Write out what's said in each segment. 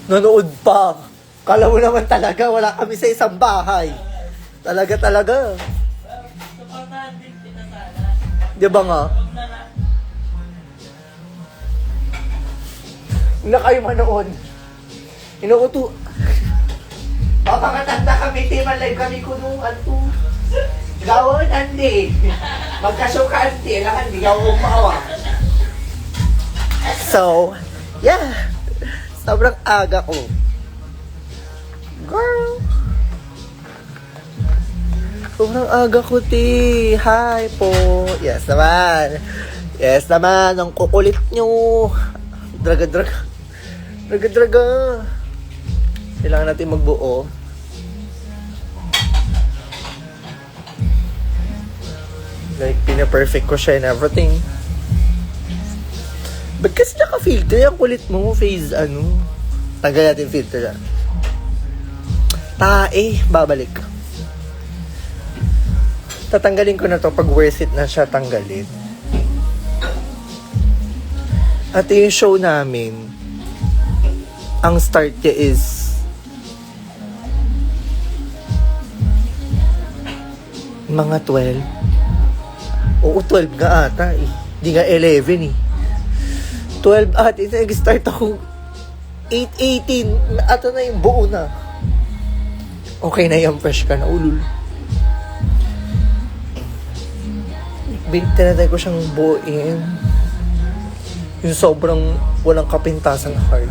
Nanood pa. Kala mo naman talaga, wala kami sa isang bahay. Talaga. Di ba nga? Na kayo manood. Inuuto. Papakatanda kami, teman live kami kunungan to. Gawon, hindi. Magkasukaan, kailangan di gawon umawa. So, yeah. Sobrang aga ko. Girl. Sobrang aga ko, ti. Hi po. Yes naman. Yes naman. Ang kukulit nyo. Draga. Kailangan natin magbuo. Like, pina-perfect ko siya and everything. Ba't kasi naka-filter? Ang kulit mo, face, tanggal natin filter yan. Babalik. Tatanggalin ko na to pag worth it na siya tanggalin. At yung show namin, ang start niya is mga 12. Oo, 12 nga ata eh. Hindi nga 11 eh. 12 at nag-start ako 8:18. Ato na yung buo na. Okay na yung fresh ka na, ulul. Tinatay ko siyang buuin. Yung sobrang walang kapintasang hard.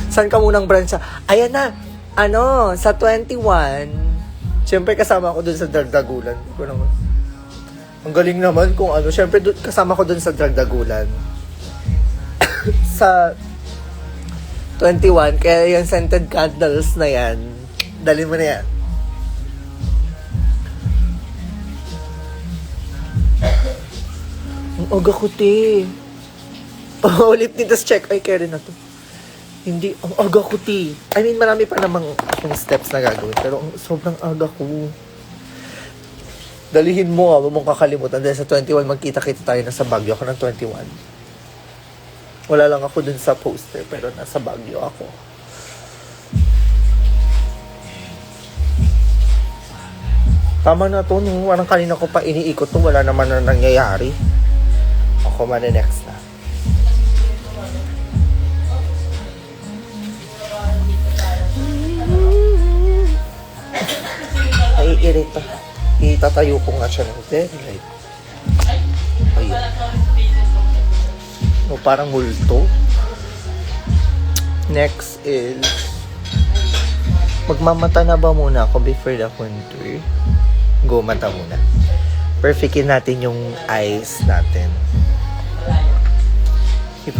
Saan ka munang branch? Ayan na. Sa 21. Siyempre kasama ako dun sa Dragdagulan. Ang galing naman kung Siyempre kasama ko dun sa Dragdagulan. Sa 21. Kaya yung scented candles na yan. Dalhin mo na yan. Ang aga ko, te. Ulit nito check. Ay, kaya rin na to. Hindi, ang aga ko, te. I mean, marami pa namang akong steps na gagawin. Pero sobrang aga ko. Dalihin mo, huwag mong kakalimutan. Dahil sa 21, magkita-kita tayo na sa Baguio ako ng 21. Wala lang ako dun sa poster, pero nasa Baguio ako. Tama na to, nung parang kanina ko pa iniikot to, wala naman na nangyayari. Ako man next na. Naiirita. Itatayo ko nga siya ng very light. Ayan. No, parang multo. Next is magmamata na ba muna ako before the contour? Go mata muna. Perfectin natin yung eyes natin.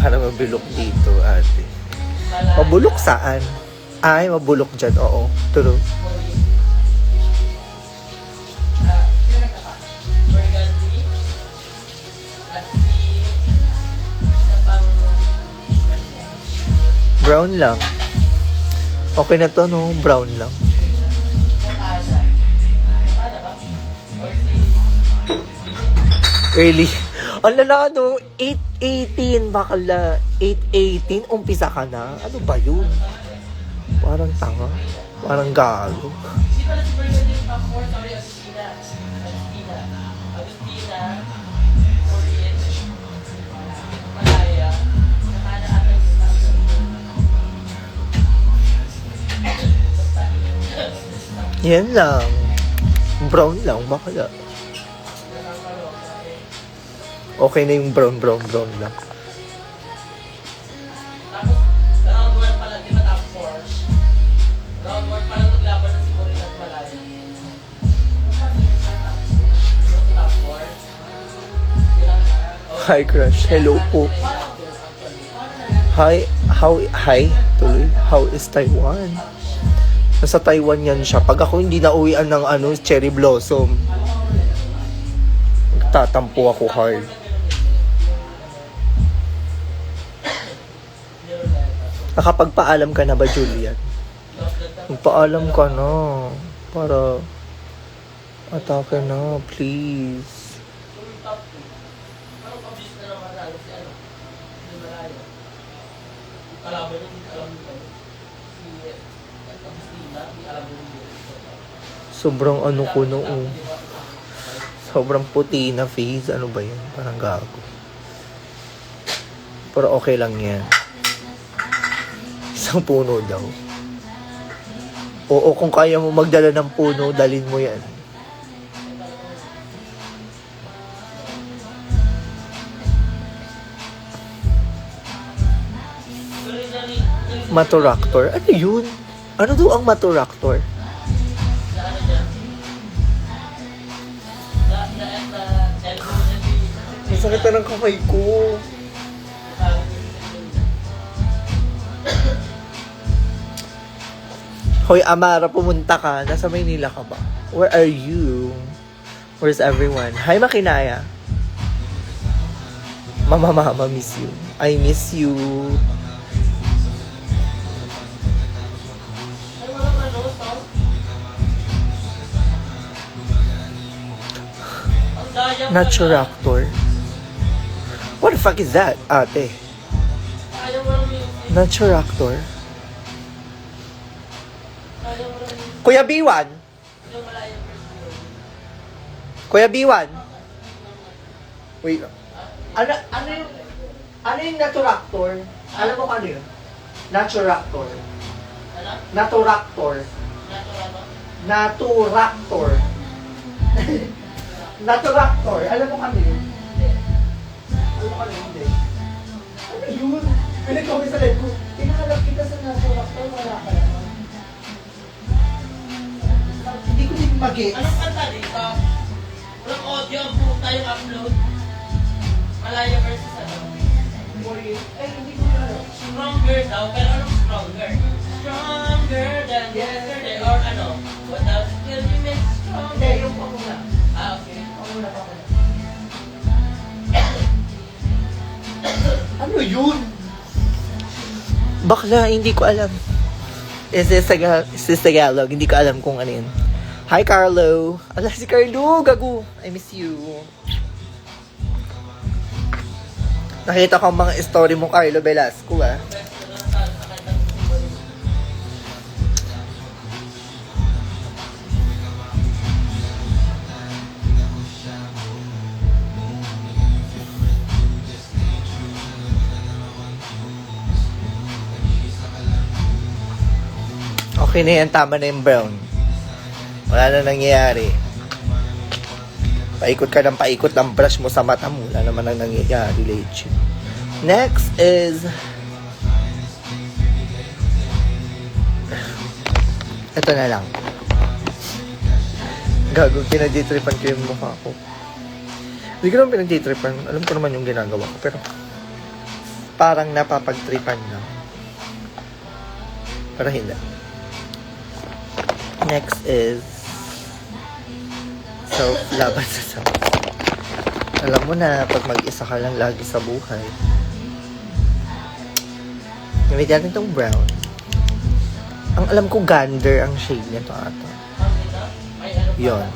Para mabulok dito, ate. Mabulok saan? Ay, mabulok dyan. Oo, true. Brown lang. Okay na to, no? Brown lang. Early. Ang lala, no? 8:18. Bakala. 8:18. Umpisa ka na. Ano ba yun? Parang tanga. Parang gago. Yan lang. Brown lang. Bakala. Okay na yung brown lang. Tapos, round 1 pala, di ba tapos? Round 1 pala maglaban ng Simorin at Malayo. Hi, crush. Hello po. Hi. Tuloy. How is Taiwan? Nasa Taiwan yan siya. Pag ako hindi nauwian ng cherry blossom, magtatampo ako hard. Nakapagpaalam ka na ba, Julian? Magpaalam ka na. Para atake na, please. Yung top 2. Parang pabis na naman lalo si ano. Hindi malayo. Kalaban yun, hindi alam nila. Si Agustina, hindi alam nila. Sobrang ano ko noon. Sobrang puti na face. Ano ba yun? Parang gago. Pero okay lang yan. Isang puno daw. Oo, kung kaya mo magdala ng puno, dalin mo yan. Maturaktor? Ano yun? Ano daw ang maturaktor? Masakit na ng kamay ko. Hoy, Amara, pumunta ka. Nasa Maynila ka ba? Where are you? Where's everyone? Hi, Makinaya. Mama, miss you. I miss you. Naturactor? What the fuck is that, ate? Naturactor? Kuya B1? Kuya B1? Wait. Ano yung naturactor? Alam mo ano yun? Naturactor. Naturactor. Naturactor. Naturactor. Alam mo kami yun? Alam mo kami hindi. Ano yun? Pinag-comment sa live ko. Pinahalap kita sa naturactor. Wala ka naman. Hindi ko din mag-gets. Anong kanta dito? Walang audio ang puta yung upload. Malaya versus ano? Ay, hindi ko na alam. Stronger daw, pero anong stronger? Stronger than yesterday or ano? What else will you make stronger? Hindi, yung pamula. Ah, okay. Pamula. Ano yun? Bakla, hindi ko alam. Is this Tagalog? Hindi ko alam kung ano yun. Hi, Carlo. Ala, si Carlo. Gago. I miss you. Nakita ko ang mga story mo, Carlo Velasco, ah. Okay na yan, tama na yung brown. Wala na nangyayari. Paikot ka ng paikot ng brush mo sa mata mo. Wala naman ang nangyayari, legit. Next is... Ito na lang. Gago, pinag-tripan ko yung mukha ko. Hindi ko naman pinag-tripan. Alam ko naman yung ginagawa ko. Pero parang napapag-tripan na. Pero hindi. Next is self-laban sa self. Alam mo na, pag mag-isa ka lang lagi sa buhay. Gamit natin itong brown. Ang alam ko, gander ang shade nito ata. Yun.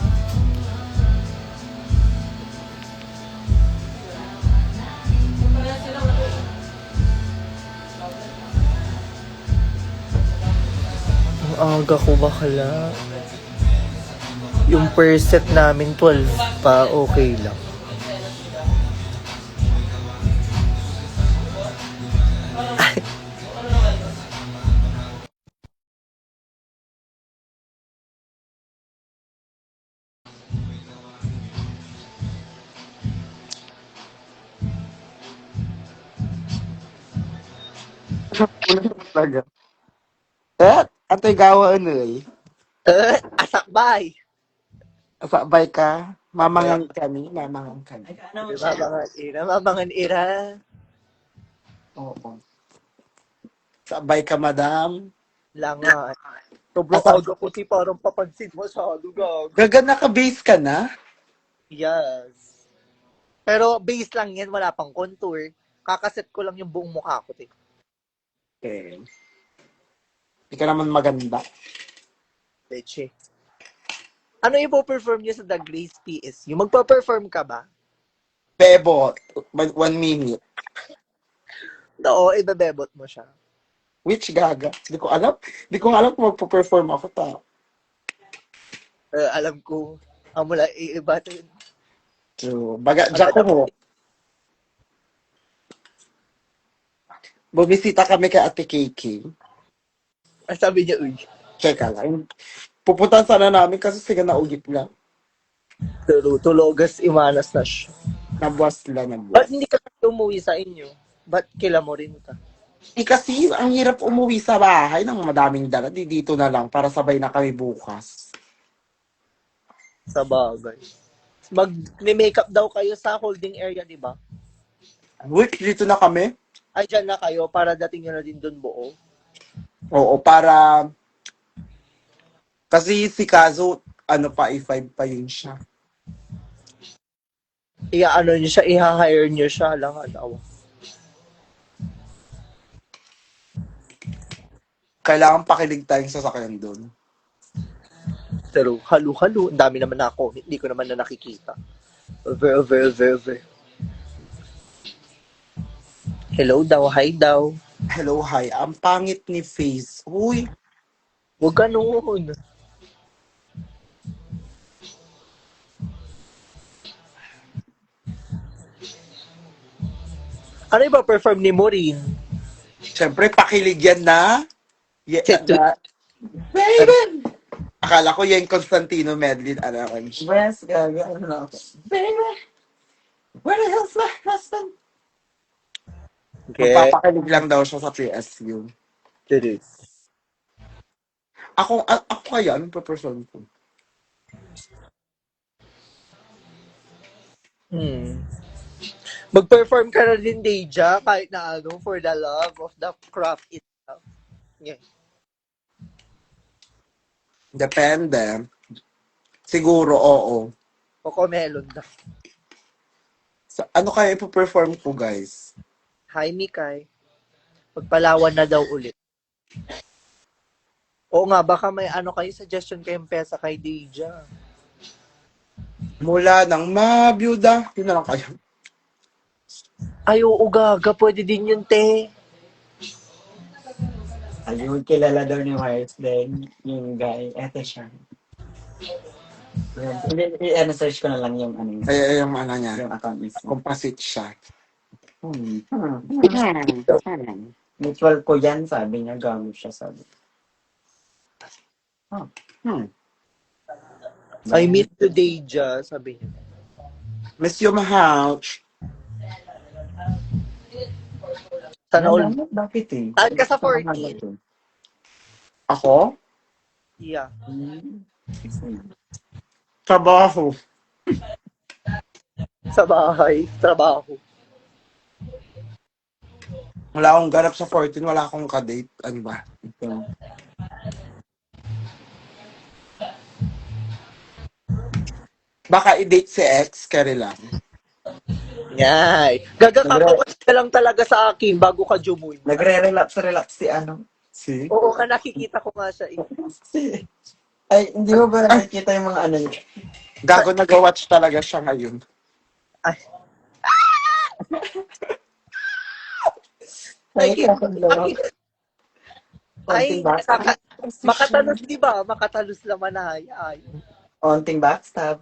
Ang aga ko bakala. Yung per set namin 12 pa, okay lang. Talaga. Ato'y gawa ano eh. Asakbay! Sabay ka. Mamangan kami. Mamangan kami. Mamangan ira. Oo. Sabay ka, madam. Langan. Sobrang aga ko si parang papansin masyado, gago. Gaga naka-base ka na? Yes. Pero base lang yan, wala pang contour. Kakaset ko lang yung buong mukha ko, te. Eh, hindi ka naman maganda. Leche. Ano yung perform niya sa The Grace PSU? Magpa-perform ka ba? Bebo, 1 minute. Oo, ibebebot mo siya. Which gaga? Hindi ko alam. Hindi ko alam kung magpo-perform ako ta. Alam ko, mula iba. So, baga, Ang dyan ko ganda mo. Bumisita kami kay Ate KK. ang sabi niya, uy. Teka lang. Pupunta sana namin kasi siga naugit lang. Tulogas, imanas na siya. Nabuwas sila, Ba't nabuwas. hindi ka umuwi sa inyo? Ba't kila mo rin ka? Kasi ang hirap umuwi sa bahay ng madaming dala. Di dito na lang para sabay na kami bukas. Sa bagay. Mag-makeup daw kayo sa holding area, di ba? Week, dito na kami. Ay, dyan na kayo para dating nyo na din doon buo. Oo, para... Kasi si Kazo, ano pa, i5 pa yun siya. Ano nyo siya, i-hire nyo siya lang. Kailangan pakilig tayong sasakyan doon. Pero halo-halo, ang dami naman na ako. Hindi ko naman na nakikita. Over. Hello daw, hi daw. Hello, hi. Ang pangit ni Face. Uy, Huwag ka noon. Ano yung perform ni Maureen? syempre pakilig yan na. Check to- Baby! Akala ko yung Constantino medley. Ano ako? Yes, gaga. Ano na ako? Baby! Where the hell's my husband? Okay. Magpapakilig lang daw siya sa PSU. Ako kaya, anong person ko? Mag-perform ka na din, Deja, kahit na ano, for the love of the craft itself. Yeah. Depende. Siguro, oo. Cocomelon daw. Ano kaya ipo-perform ko, guys? Hi, Mikay. Pagpalawan na daw ulit. Oo nga, baka may ano kayo, suggestion kayong pesa kay Deja. Mula ng mabiyuda. Yun na lang kayo. Ay, oo, gaga. Pwede din yun, te. Ayun, kilala daw ni Mars din, yung guy. Eto siya. Search ko na lang yung ano, Ay, yung ano niya. yung account mismo. Composite siya. Mutual ko yan, sabi niya, gago siya, sabi. I miss you, Deja, sabi niya. Miss you, mahal. Sana all. Bakit eh? Saan ka sa 14? Ako? Yeah. Trabaho. Sa bahay. Trabaho. Wala akong ganap sa 14, wala akong kadate. Ano ba? Ito. Baka i-date si ex, kaya lang. Yay. Gaga kakawas ka lang talaga sa akin bago ka jumoy. Nagre-relapse si ano. Si? Oo ka, nakikita ko nga siya. Ay, hindi mo ba nakikita yung mga ano niya? Gago, nag-watch talaga siya ngayon. Ay. Ay, makatalos, di ba? Makatalos naman na. Ay. Onting backstab.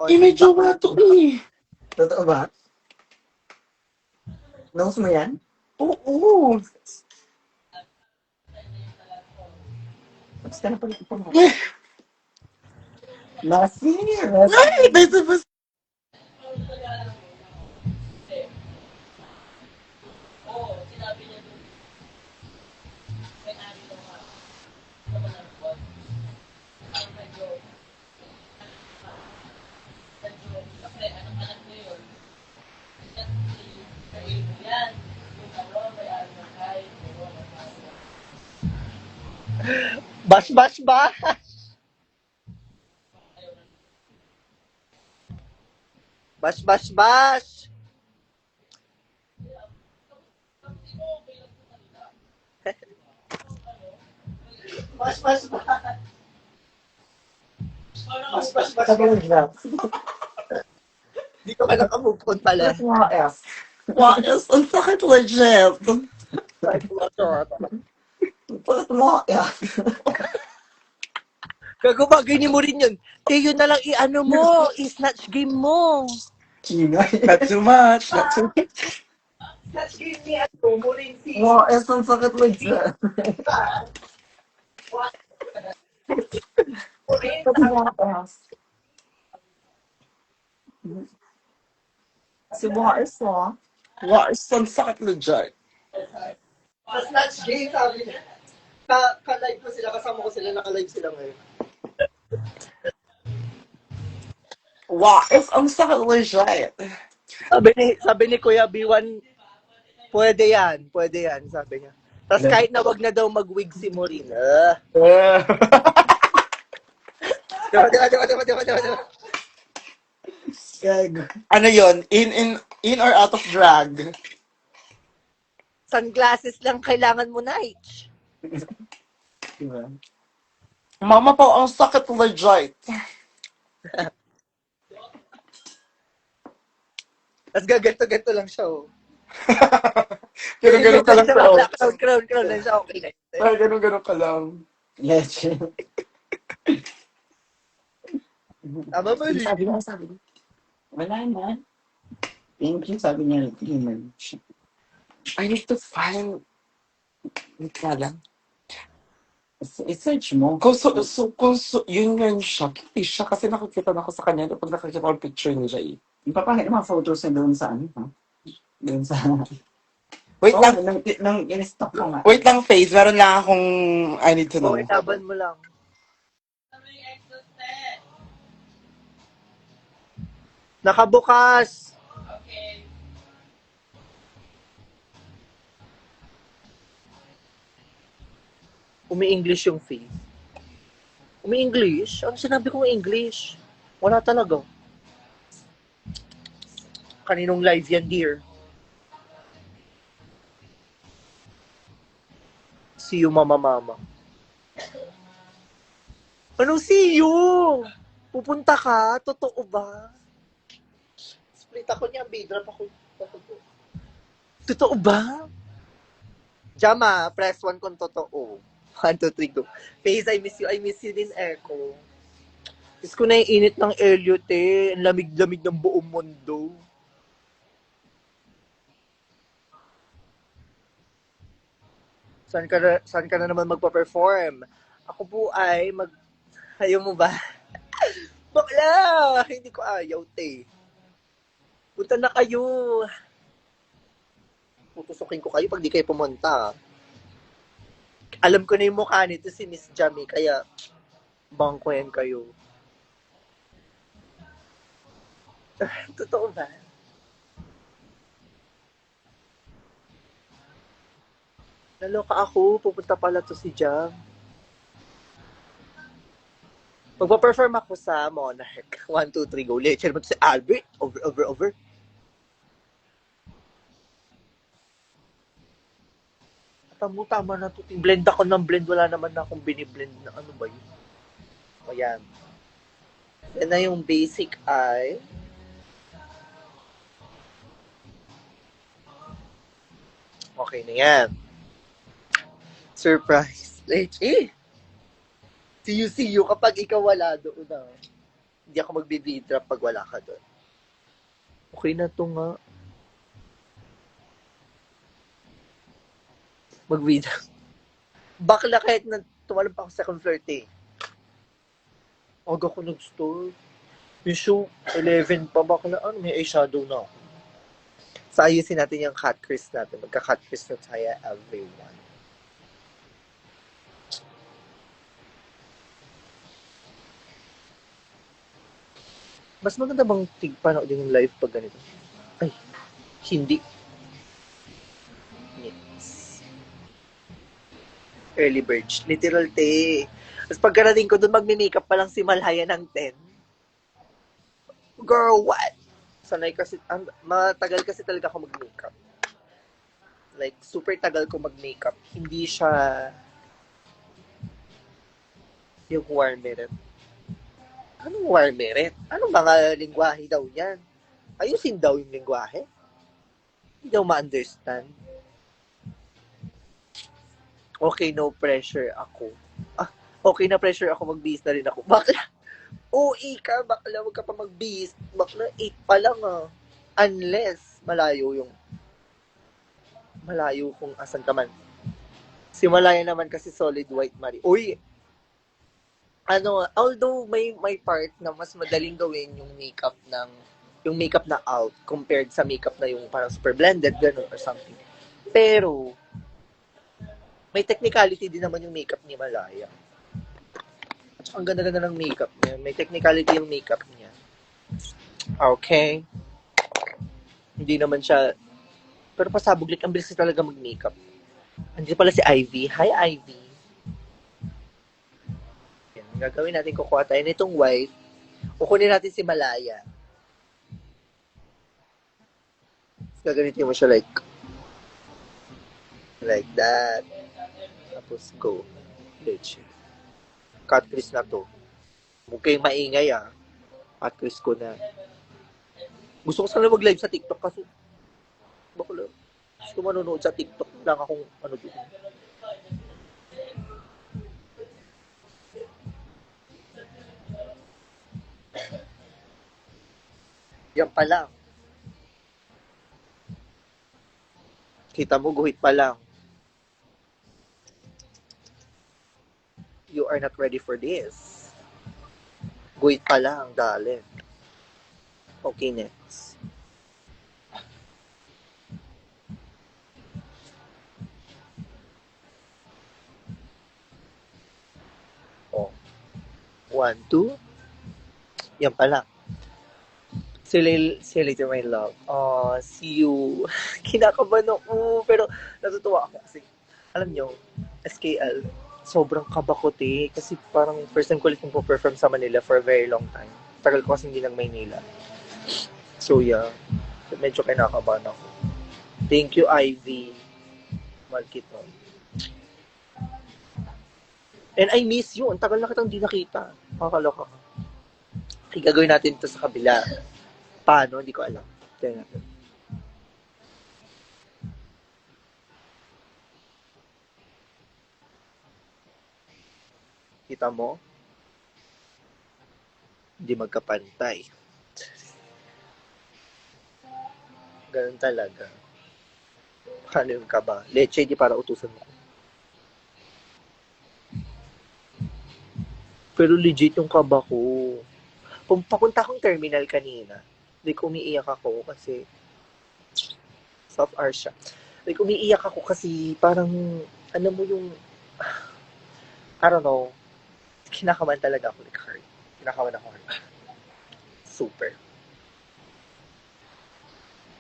May jowa to eh. Totoo ba? Knows mo yan? Oo. Tapos ka na pala ito mo. Eh, Nasir! ay, basta basta. Bash, bash, bash! Bash, bash, bash! Mas. Mas. Hindi ko ka nakamove on pala. What is ang sakit legit? Bakit mo Gagawagay ni mo rin yun. Te, yun na lang i-ano mo, i-snatch game mo. Chingay. Not too much, not too much. Snatch game ni ano mo rin si... What is ang sakit legit? Si Wars mo. Wars ang sakit legit. Sa snatch game, sabi niya. Ka-live ko sila, kasama ko sila, naka-live sila ngayon. Wars ang sakit legit. Sabi ni Kuya B1, pwede yan, sabi niya. Tapos kahit na wag na daw mag-wig si Morina. Diba. Gago. Ano yon? In or out of drag? Sunglasses lang kailangan mo na, H. Diba? Mama po, ang sakit legit. Tapos gaganto-ganto lang siya, oh. Ganun-ganun ka lang sa Crown lang siya, okay na. Ay, ganun-ganun ka lang. Legend. Tama ba, Lee? Sabi niya. Wala na. Thank you, sabi niya. Human. I need to find... Wait nga lang. I-search mo. Yun siya. Hindi siya kasi nakikita na ako sa kanya pag nakikita ko ang picture niya eh. Ipapakita mga photos na doon sa ano, ha? Doon sa... Wait lang. Nang in-stock ko nga. Wait lang, Faith. Meron lang akong I need to know. Oo, itaban mo lang. Nakabukas! Umi-English yung Faith. Umi-English? Ano sinabi kong English? Wala talaga. Kaninong live yan, dear? See you, mama. Anong see you? Pupunta ka? Totoo ba? Split ako niya, B-drop ako. Totoo ba? Jama, press 1 kung totoo. 1, 2, 3, go. Face, I miss you din, Echo. Miss ko na yung init ng Elliot eh. Ang lamig-lamig ng buong mundo. Saan ka na naman magpa-perform? Ako po ay Ayaw mo ba? Bakla! Hindi ko ayaw, te. Punta na kayo. Putusukin ko kayo pag di kayo pumunta. Alam ko na yung mukha nito si Miss Jamie, kaya bangkoyan kayo. Totoo ba? Naloka ako, pupunta pala to si Jam. Magpa-perform ako sa Monarch. 1, 2, 3, go. Lecture mo to si Albert. Over. Tama na to. Blend ako ng blend. Wala naman na akong biniblend na ano ba yun. Ayan. Yan na yung basic eye. Okay na yan. Surprise. Leche. See you kapag ikaw wala doon na. Hindi ako magbe-drop pag wala ka doon. Okay na to nga. Mag-video. Bakla kahit na tumalon pa ako sa second floor, te. Aga ko nag-store. Yung show, 11 pa. Bakla, may eyeshadow na ako. So, ayusin natin yung cut crease natin. Magka-cut crease na tayo, everyone. Mas maganda bang tigpanood din yung live pag ganito? Ay, hindi. Early bird. Literal, te. Tapos pagkarating ko doon, magme-makeup pa lang si Malhaya ng 10. Girl, what? Sanay kasi, matagal kasi talaga ako mag-makeup. Like, super tagal ko mag-makeup. Hindi siya Yung Warmeret. Anong Warmeret? Anong mga lingwahe daw yan? Ayusin daw yung lingwahe? Hindi daw ma-understand. Okay, no pressure ako. Okay na pressure ako, mag-bihis na rin ako. Bakla, OA ka, bakla, wag ka pa mag-bihis. Bakla, 8 pa lang Unless, malayo kung asan ka man. Si Malaya naman kasi solid white Marie. Uy, although may part na mas madaling gawin yung makeup na out compared sa makeup na yung parang super blended, gano'n or something. Pero, may technicality din naman yung makeup ni Malaya. At saka ang ganda-ganda ng makeup niya. May technicality yung makeup niya. Okay. Hindi naman siya, pero pasabog, ang bilis talaga mag-makeup. Andiyan pala si Ivy. Hi, Ivy. Yan, gagawin natin, kukuha tayo nitong white. Kukunin natin si Malaya. Gagamitin mo siya like that. Tapos go. Legit. Cut crease na to. Huwag kayong maingay Cut crease ko na. Gusto ko sana mag-live sa TikTok kasi bakla. Gusto ko manonood sa TikTok lang akong doon. Yan pa lang. Kita mo, guhit pa lang. You are not ready for this. Guhit pa lang, darling. Okay, next. Oh. 1, 2. Yan pa lang. See you later, my love. See you. Kinakabahan ako, pero natutuwa ako kasi, alam nyo, SKL, sobrang kaba ko, kasi parang first time ko ulit perform sa Manila for a very long time. Tagal ko kasi hindi nang Maynila. So yeah, medyo kinakabahan ako. Thank you, Ivy. Mahal kita. And I miss you. Ang tagal na kitang di nakita. Makakaloka ka. Okay, gagawin natin ito sa kabila. Paano? Hindi ko alam. Tingnan natin. Kita mo? Hindi magkapantay. Ganun talaga. Paano yung kaba? Leche, di para utusan mo. Pero legit yung kaba ko. Papunta akong terminal kanina. Like, umiiyak ako kasi soft hour siya. Like, umiiyak ako kasi parang, mo yung, I don't know, kinakaman talaga ako, like, hurt. Kinakaman ako, hurt. Super.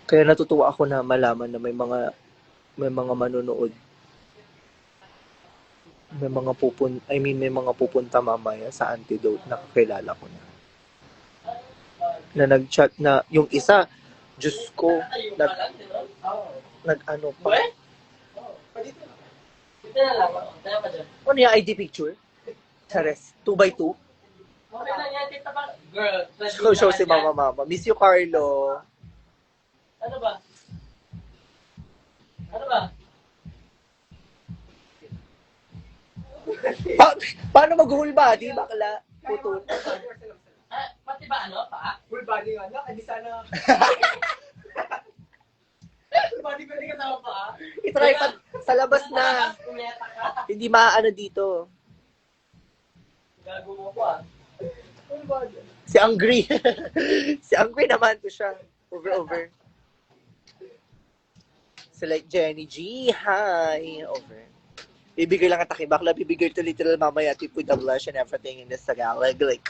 Kaya natutuwa ako na malaman na may mga manonood. May mga pupunta mamaya sa Antidote na kakilala ko na. Na nag-chat na, yung isa, Diyos ko, nag-ano pa. Ano yung ID picture? Chares, 2x2? Show si mama. Miss you, Carlo. Ano ba? Paano mag-whole body, bakla? Putol. Pati ba pa? Full body nga na, hindi sana. Full body pwede ka tama pa? I-try pa sa labas na. Kumeta ka. Hindi maaano dito. Gago mo Full body. Si Angry. Si Angry naman to siya. Over. So like Jenny G, hi. Over. Bibigay lang at takibakla. Bibigay to literal mamaya tip with the blush and everything in this Tagalog. Like,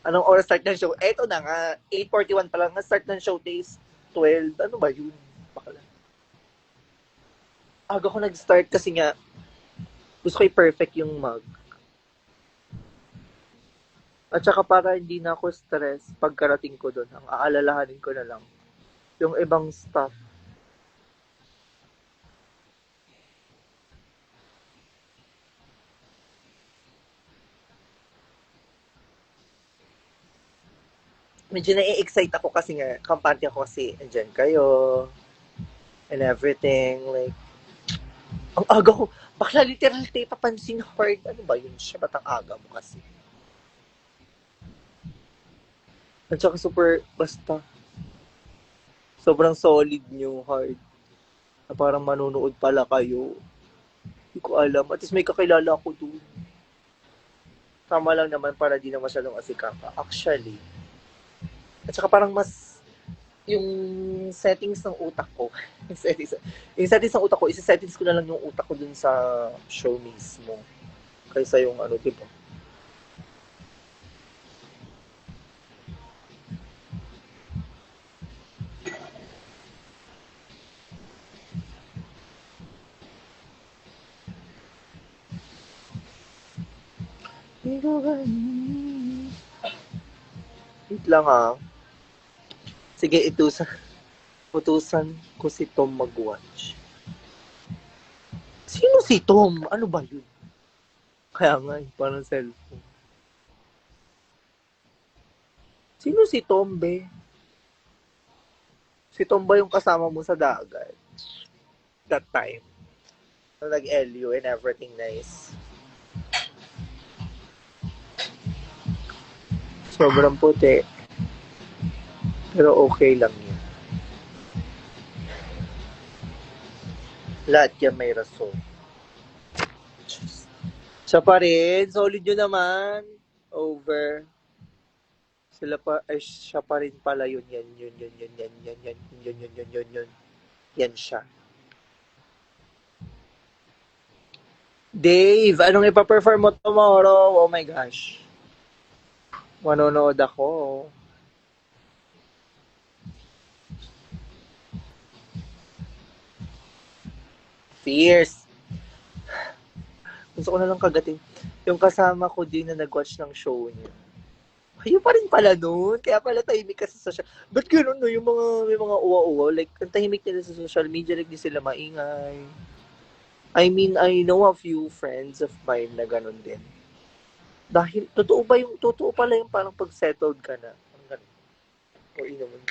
anong oras start ng show? Eto na nga. 8:41 pa lang. Start ng show days 12. Ano ba yun? Bakla. Aga ko nag-start kasi nga gusto ko i-perfect yung mug. At saka para hindi na ako stress pagkarating ko doon. Ang aalalahanin ko na lang yung ibang stuff. medyo na-excite ako kasi nga, kampante ako kasi andyan kayo and everything. Like, ang aga ko, bakla literal tayo papansin hard. Ano ba yun siya? Ba't ang aga mo kasi? At saka super, basta, sobrang solid nyo hard. Na parang manonood pala kayo. Hindi ko alam. At least may kakilala ako doon. Tama lang naman para di na masyadong asikapa. Actually. At saka parang mas yung settings ng utak ko. yung settings ng utak ko, isa-settings ko na lang yung utak ko dun sa show mismo. Kaysa yung ano, diba? Wait lang ah. Sige, utusan ko si Tom mag-watch. Sino si Tom? Ano ba yun? Kaya nga, parang cellphone. Sino si Tom, be? Si Tom ba yung kasama mo sa dagat? That time. Na nag-LU and everything nice. Sobrang puti. Pero okay lang yun. Lahat yan may rason. Siya pa rin. Solid yun naman. Over. Sila pa, ay siya pa rin pala yun. Yan. Yan siya. Dave, anong ipaperform mo tomorrow? Oh my gosh. Manonood ako. Fierce. Gusto ko na lang kagatin. Yung kasama ko din na nag-watch ng show niya. Ayun pa rin pala nun. Kaya pala tahimik kasi sa social. Ba't gano'n no? Yung mga, may mga uwa-uwa. Like, ang tahimik nila sa social media. Like, di sila maingay. I mean, I know a few friends of mine na gano'n din. Dahil, totoo pala yung parang pag-settled ka na. Ang gano'n. O inuman.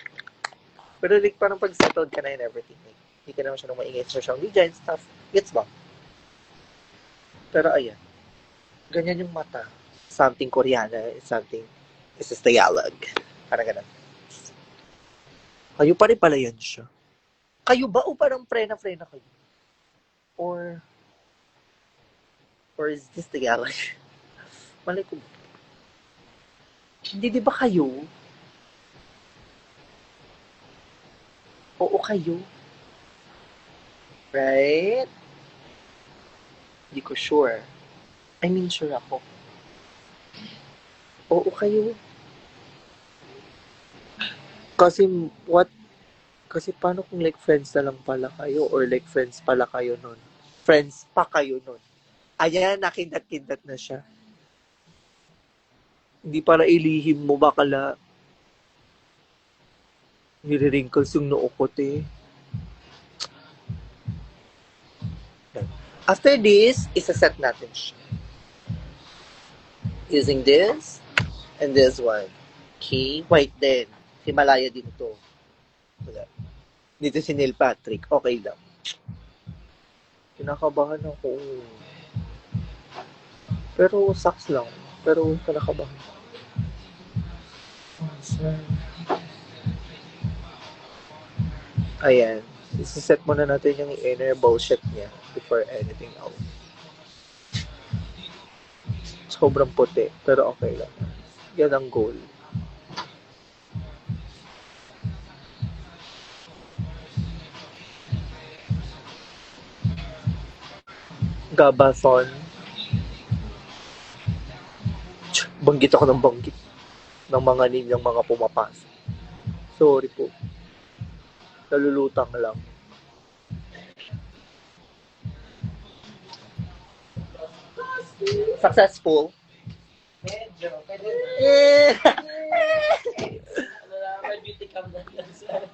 Pero like, parang pag-settled ka na and everything. Like, hindi ka naman siya nang maingay sa social media and stuff. Gets ba? Pero ayan. Ganyan yung mata. Something Koreana, something is Tagalog. Parang ganun. Kayo pa rin pala yan siya. Kayo ba o parang frena kayo? Or is this Tagalog? Malay ko. Hindi, di ba kayo? Oo kayo. Right? Hindi ko sure. I mean, sure ako. Oo kayo. Kasi, kasi paano kung like friends na lang pala kayo or like friends pala kayo nun? Friends pa kayo nun. Ayan, nakindat-kindat na siya. Hindi para ilihim mo, bakala nire-wrinkles yung noo ko, te. After this, isa-set natin siya. Using this and this one. Okay, white din. Himalaya din to. Dito si Neil Patrick. Okay lang. Kinakabahan ako. Pero sucks lang. Pero kinakabahan. Ayan. Isiset muna natin yung inner bullshit niya before anything else. Sobrang puti. Pero okay lang. Yan ang goal. Gabathon. Banggit ako ng banggit ng mga ninyang mga pumapasok. Sorry po. Nalulutang lang. Successful? Medyo. Pwede na. Eh! Ano na, may beauty cam na lang sa...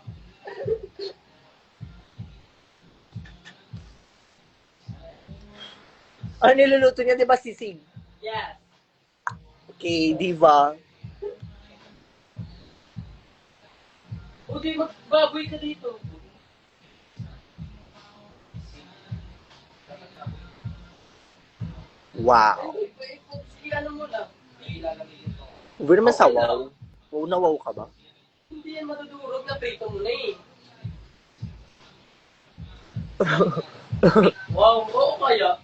Ano niluluto niya, di ba, sisig? Yes. Okay, diva. Buti magbaboy ka dito. Wow. Sige, ano mo lang. Uwi naman sa wow. Wow na wow ka ba? Hindi yan matudurog na prito mo na eh. Wow, oo kaya.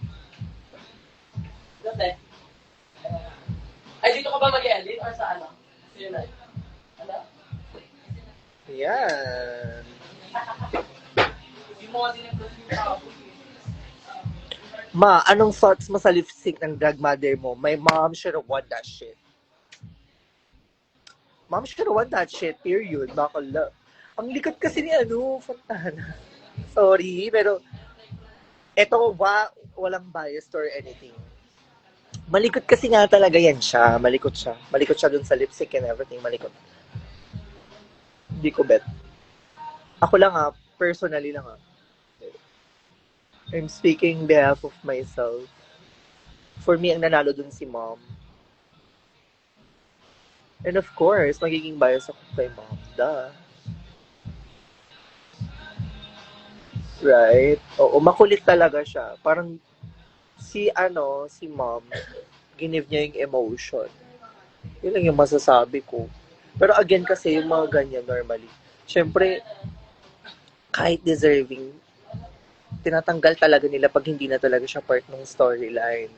Dati. Ay, dito ka ba mag-edit or sa ano? Sa'yo na. Ano? Yan. Hindi mo kasi nag-plus yung tao. Ma, anong thoughts mo sa lip sync ng drag mother mo? My mom should have won that shit. Mom should have won that shit, period. Bakala. Ang likat kasi ni Fontana. Sorry, pero eto, walang bias or anything. Malikot kasi nga talaga yan siya. Malikot siya. Malikot siya dun sa lip sync and everything. Malikot. Hindi ko bet. Ako lang personally lang I'm speaking behalf of myself. For me, ang nanalo dun si mom. And of course, magiging bias ako kay mom. Duh. Right? Oo, makulit talaga siya. Parang si mom, ginive niya yung emotion. Yun lang yung masasabi ko. Pero again kasi, yung mga ganyan normally, syempre, kahit deserving, tinatanggal talaga nila pag hindi na talaga siya part ng storyline.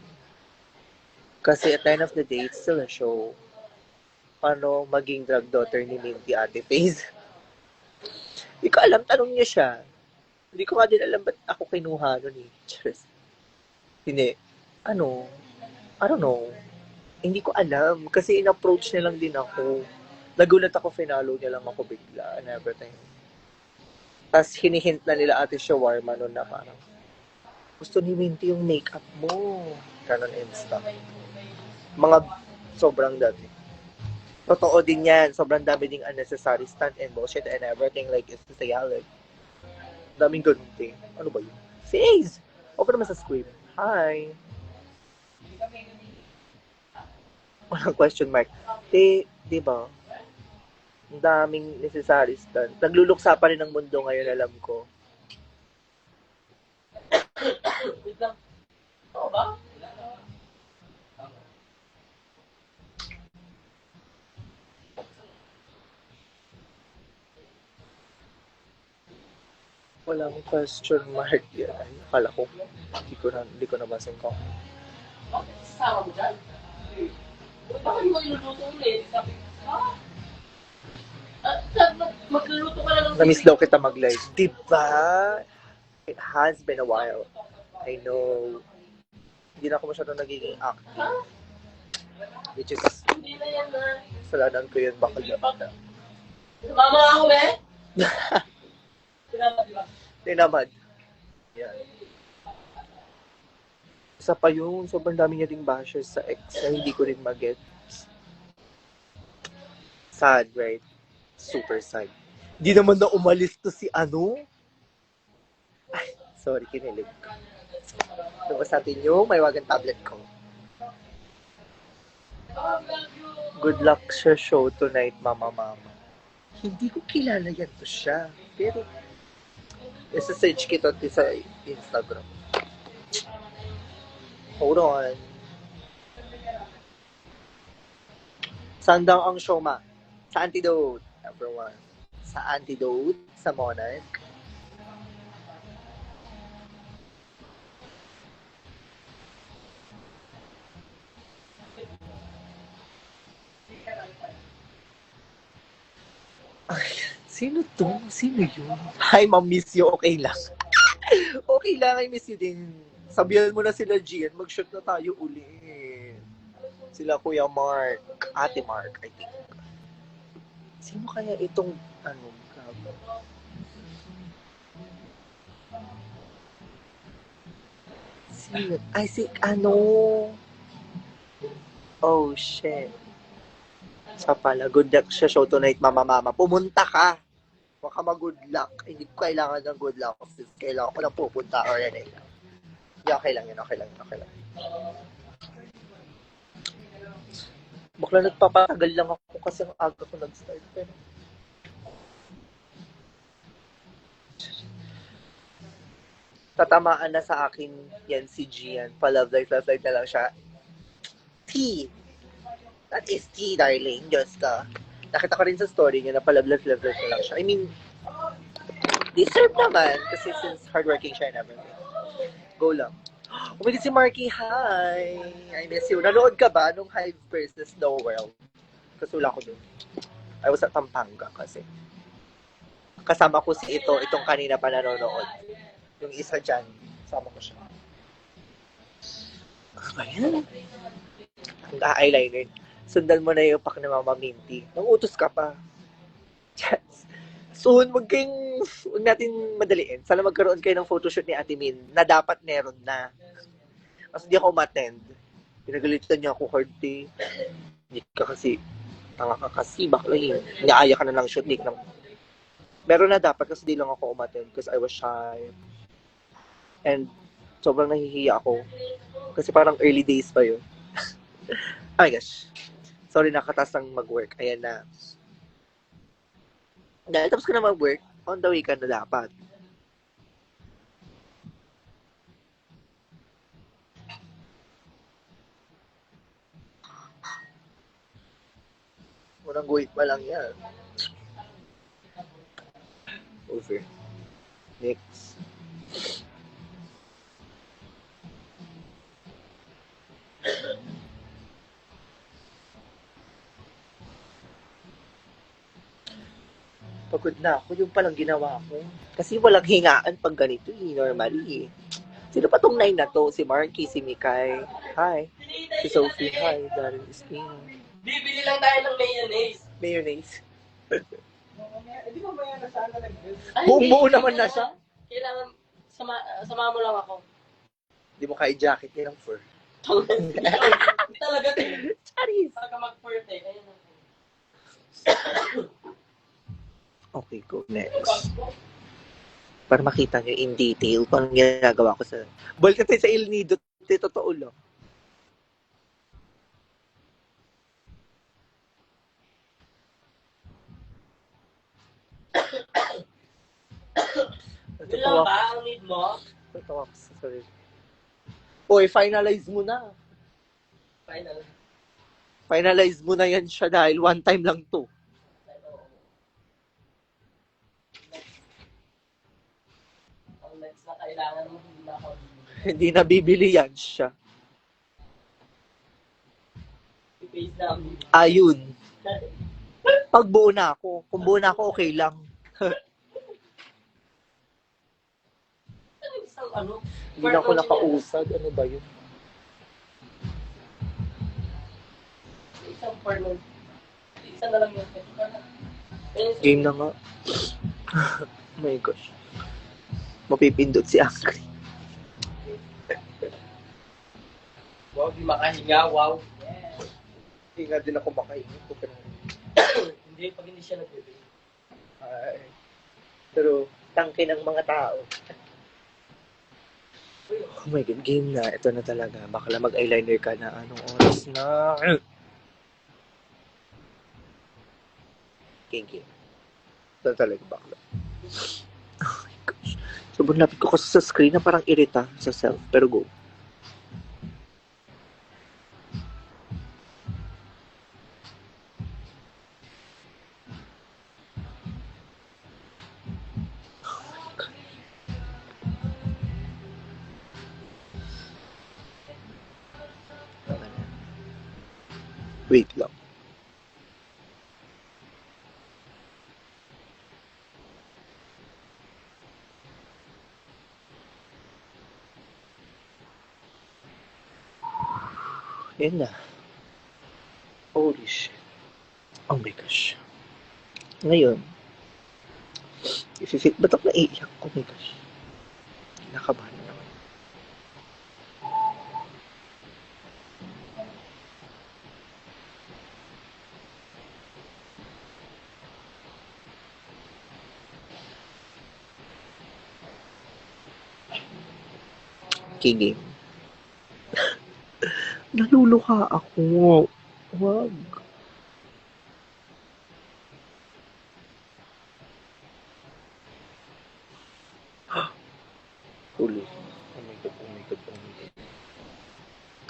Kasi at the end of the day, it's still a show. Paano maging drag daughter ni Minty Ate Face? Hindi ko alam, tanong niya siya. Hindi ko nga din alam ba't ako kinuha nun eh. Hindi. I don't know. Hindi ko alam. Kasi in-approach niya lang din ako. Nagulat ako, finalo niya lang ako bigla and everything. Tapos hinihint na nila Ate Shawarma nun na parang, gusto ni Minty yung makeup mo. Ganon and stuff. Mga sobrang dati. Totoo din yan. Sobrang dami ding unnecessary stunt and bullshit and everything. Like, it's just a yellow. Daming ganun thing. Ano ba yun? Si Ace! O pa naman sa Squib. Hi! Walang question mark. Di ba? Ang daming necessary stunt. Nagluluksa pa rin ang mundo ngayon, alam ko. Wait lang. Oo ba? Walang question mark yan. Ay, akala ko. Hindi ko nabasa yung comment. Bakit sasama mo dyan? Bakit mo iluluto ulit? Sabi ko, magluluto ka na lang. Na-miss daw kita mag-live. Diba? It has been a while. I know. Hindi na ako masyadong nagiging active. Which is, Hindi na yan na. salanan ko yun. Bakal na. Mama ako eh. Salamat, diba? Tinamad. Yan. Isa pa yun, sobrang dami niya ding bashers sa ex na hindi ko rin mag-get. Sad, right? Super sad. Di naman na umalis to si Ay, sorry, kinilig. Lumabas natin yung may wagang tablet ko. Good luck sa show tonight, mama. Hindi ko kilala yan to siya. Pero, isa-search kita sa Instagram. Hold on. Saan daw ang show, ma? Sa Antidote, everyone. Sa Antidote, sa Monarch. Ay, sino to? Sino yun? Hi, ma'am, miss you. Okay lang. Okay lang, I miss you din. Sabihan mo na sila, Gian. Mag-shoot na tayo uli. Sila Kuya Mark. Ate Mark, I think. Sino kaya itong, gago? Sino? Ay, Oh, shit. Sa pala, good luck sa show tonight, mama. Pumunta ka. Huwag ka mag-good luck. Hindi ko kailangan ng good luck. Kailangan ko lang pupunta or anything. Okay lang yun. Bakla nagpapatagal lang ako kasi ang aga ko nag-start. Pero tatamaan na sa akin yan si Gian. Pa-love life na lang siya. T. That is T, darling. Diyos ka. Nakita ko rin sa story niya na pa-love life na lang siya. I mean, deserve naman. Kasi since hardworking siya and everything. Go lang. Umilit si Marky. Hi! I miss you. Nanood ka ba nung Hive versus Snow World? Kasi wala ko dun. I was at Pampanga kasi. Kasama ko si itong kanina pa nanonood. Yung isa dyan. Kasama ko siya. Ayan. Ang eyeliner. Sundan mo na yung pack ni Mama Minty. Nangutos ka pa. Yes. Soon, huwag natin madaliin. Sana magkaroon kayo ng photoshoot ni Ate Min na dapat meron na. Kasi hindi ako umattend. Pinagalitan niya ako hard day. Hindi ka kasi, tanga ka kasi, bakla yun. Niaya ka na lang shoot, Nick. Meron na dapat kasi di lang ako umattend because I was shy. And sobrang nahihiya ako. Kasi parang early days pa yun. Oh my gosh. Sorry, nakatas ng mag-work. Ayan na. Dahil tapos ka na mag-work, on the way ka na dapat. Unang guhit pa lang yan. Over. Next. Pagod na ako. Yung palang ginawa ko. Kasi walang hingaan pag ganito normally. Sino pa tong 9 na to? Si Marky, si Mikay. Hi. Si Sophie. Hi. Darren Espino. Bibili lang tayo ng mayonnaise. Mayonnaise. Di ba maya na sana Buong-buo naman na siya. Kailangan, sama mo lang ako. Hindi mo kaya jacket niya ng fur. Talaga. Charis. Pagka mag-fur ayun ako. Okay, go next. Para makita nyo in detail kung anong ginagawa ko sa... Ball kasi sa El Nido, totoo lang. Yun lang ba ang need mo? Totoo ako sa sarili. Uy, finalize mo na. Final. Finalize mo na yan siya dahil one time lang to. Ang next na kailangan mo, hindi na ako. Hindi na bibili yan siya. I-face na ako. Ayun. Pag buo na ako. Kung buo na ako, okay lang. Isang ano? Hindi na ako nakausad. Ano ba yun? Isang porno. Isa na lang yun. Game na nga. Oh my gosh. Mapipindot si Angry. Wow, di makahinga. Wow. Yes. Hindi nga din ako makainit. Hindi, pag hindi siya nagbibigay. Ay. Pero, tangke ng mga tao. Oh my God, game na. Ito na talaga. Bakla mag-eyeliner ka na. Anong oras na? Game. Ito na talaga bakla. Oh my gosh. Sobrang lapit ko kasi sa screen na parang irita sa self. Pero go. Wait lang. Yan na. Holy shit. Oh my gosh. Ngayon, if ba't ako naiiyak? Oh my gosh. Nakabahan na naman. Game. Naluluha ako. Wag. Huli.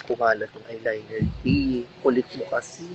kumalat ng eyeliner. Kulit mo kasi.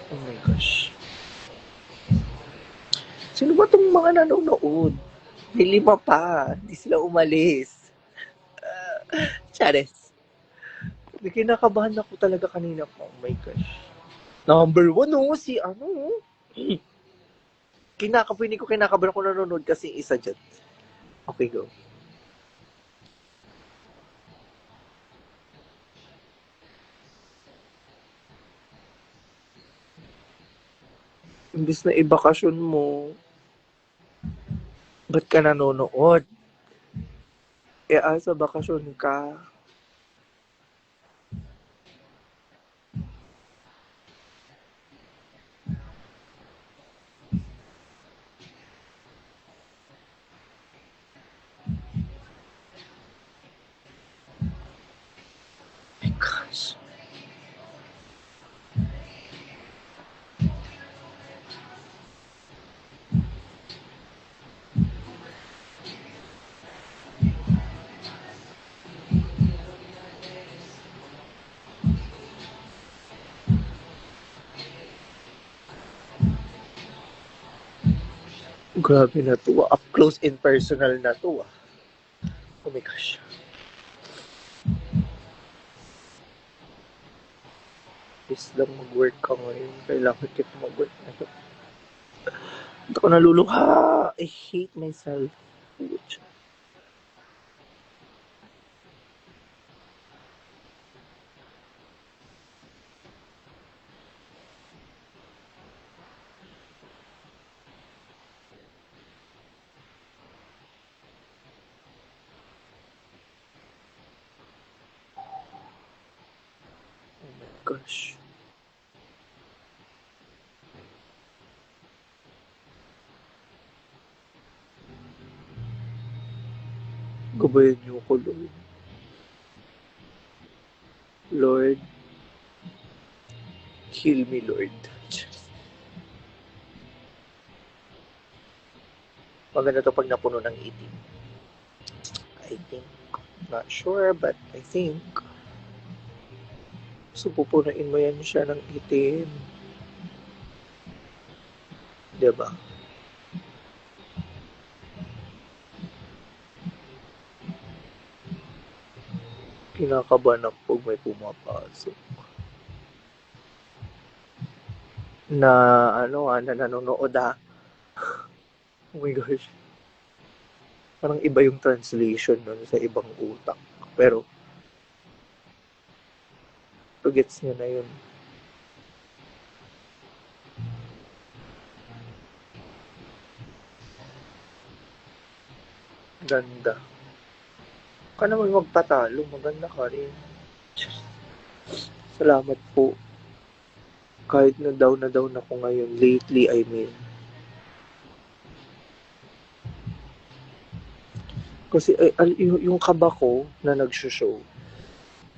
Oh my gosh. Sino ba tong mga nanonood? May 5 pa. Hindi sila umalis. Chares. May kinakabahan ako talaga kanina pa. Oh my gosh. Number 1, oh, si ano. Kinakabahan ako nanonood kasi isa dyan. Okay, go. Imbis na ibakasyon mo, ba't ka nanonood? Sa bakasyon ka. My gosh. Grabe na to. Up close and personal na to. Oh my gosh. Please lang mag-work ka ngayon. Kailangan kita mag-work ngayon. Hindi ako naluluha. I hate myself. Oh my gosh. Gabayan niyo ako, Lord. Lord, heal me, Lord. Maganda to pag napuno ng itim. I think. Not sure, but I think. So, pupunuin mo yan siya ng itim. Diba? Kinakabahan ako pag may pumapasok. Na nanonood Oh my gosh. Parang iba yung translation nun sa ibang utak. Pero, gets niya na yun. Ganda. Ka naman magpatalo. Maganda ka rin. Salamat po. Kahit na down ako ngayon. Lately, I mean. Kasi yung kaba ko na nag-show,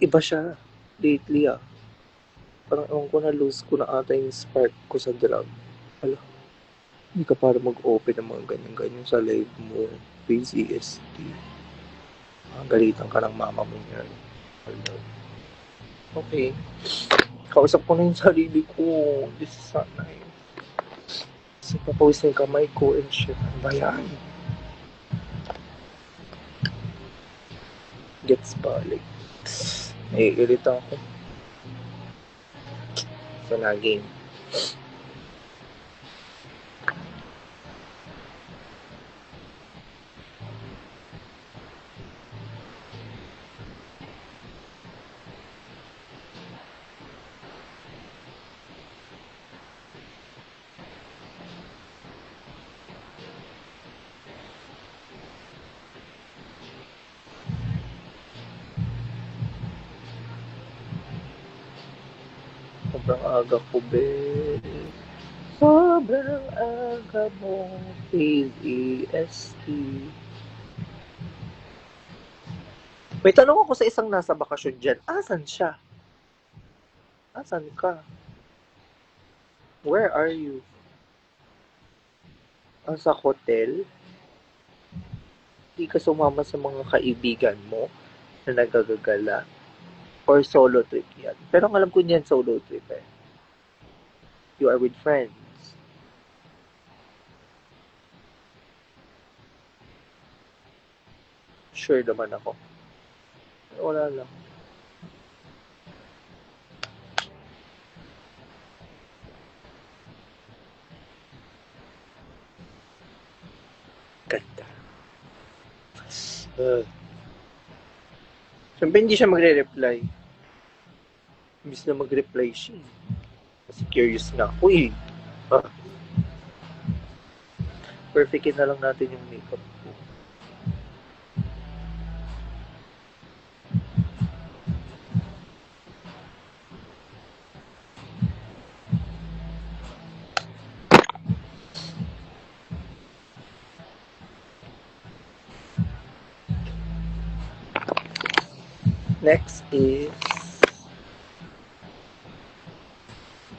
iba siya. Lately Parang ewan ko na lose ko na ata yung spark ko sa drug. Ala, hindi ka para mag-open ng mga ganyan-ganyan sa live mo. PCST. Galitan ka ng mama mo yan. Ala. Okay. Kausap ko na yung sarili ko. This is not nice. Kasi papawis na yung kamay ko and shit. Ano ba yan? Gets balik. Naiirita ako. So, game. Sobrang aga ko, be. Sobrang aga mo, P-E-S-T. May tanong ako sa isang nasa bakasyon dyan. Asan siya? Asan ka? Where are you? Sa hotel? Hindi ka sumama sa mga kaibigan mo na nagagagala? Or solo trip yan? Pero ang alam ko niyan solo trip eh. You are with friends. Sure naman ako. Wala lang. Ganda. Siyempre hindi siya magre-reply. Imbis na mag-reply siya. Kasi curious na ako eh. Perfectin na lang natin yung makeup ko. Next is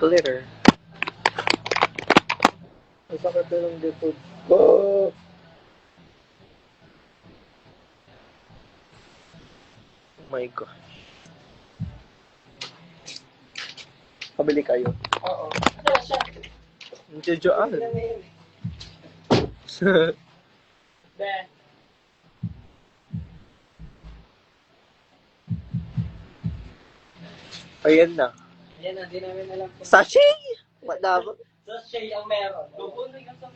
glitter. Ang sakit na ng likod ko. Oh my gosh. Pabili kayo. Oo. Ano siya? Nandiyan. Be. Ayan na. Ayan na, di namin alam kung... Sachet! Madama. So, siya ang meron. Lubunin ka sa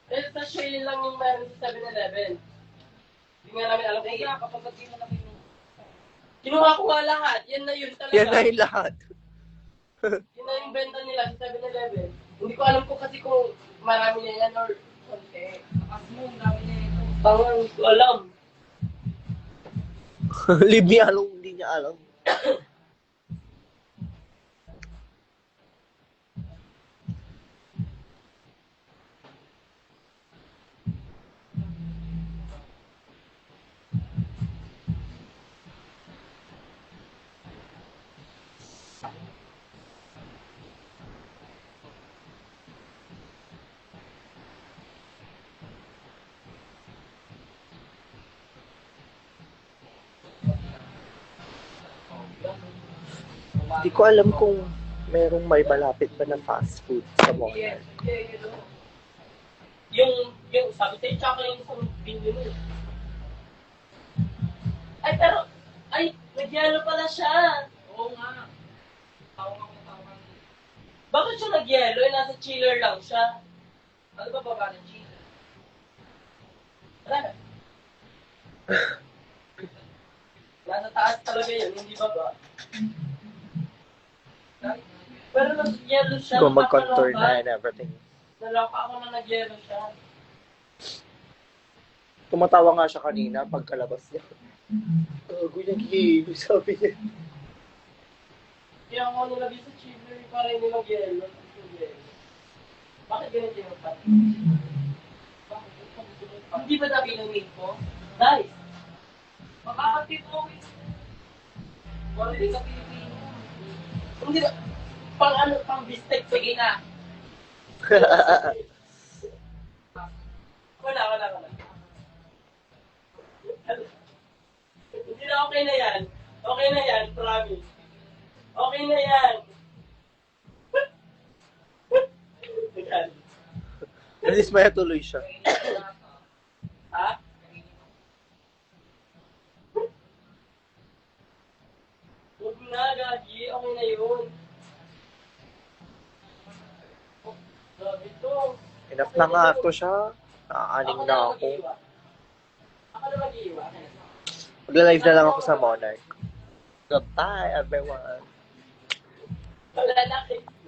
eh, sa siya lang yung meron sa 7-Eleven. Hindi nga namin alam kung iya, kapag di mo namin... Kinuha ko nga lahat. Yan na yun talaga. Yan na yung lahat. Yun na yung benta nila sa 7-Eleven. Hindi ko alam kung kasi kung marami na yan or konti. Kasi mo, marami na ito. Pangang, hindi ko alam. Leave me alone, hindi niya alam. Hindi ko alam kung merong may malapit ba na fast food sa mall. Yes, yung sabi sa'yo, tsaka yung isang binyo mo. Ay, pero, ay, nagyelo pala siya. Oo nga. Tawang. Bakit siya nagyelo? Eh, nasa chiller lang siya. Ano ba baba ng chiller? Wala. Nasa taas talaga yun, hindi baba. Pero nag-yellow siya. Kung mag-contour na and everything. Naloka ako na nag-yellow siya. Tumatawa nga siya kanina pagkalabas niya. Gago niya kihilo, sabi niya. Kaya ako nilagay sa chiller para hindi mag-yellow. Bakit ganito yung pat? Bakit? Hindi ba sabi ng maid ko? Nice! Makakatip mo eh. Wala din sa Pilipino. Hindi ba? Pang ano, pang bistek. Sige na. Wala. Hindi na okay na yan. Okay na yan, promise. Okay na yan. Nadismaya tuloy siya. Ha? Huwag na, Gagi. Okay na yun. Grabe to. Enough na nga to siya. Nakaaning na ako. Ako na mag-iiwa. Magla-live na lang ako sa Monarch. Goodbye, everyone. Wala na.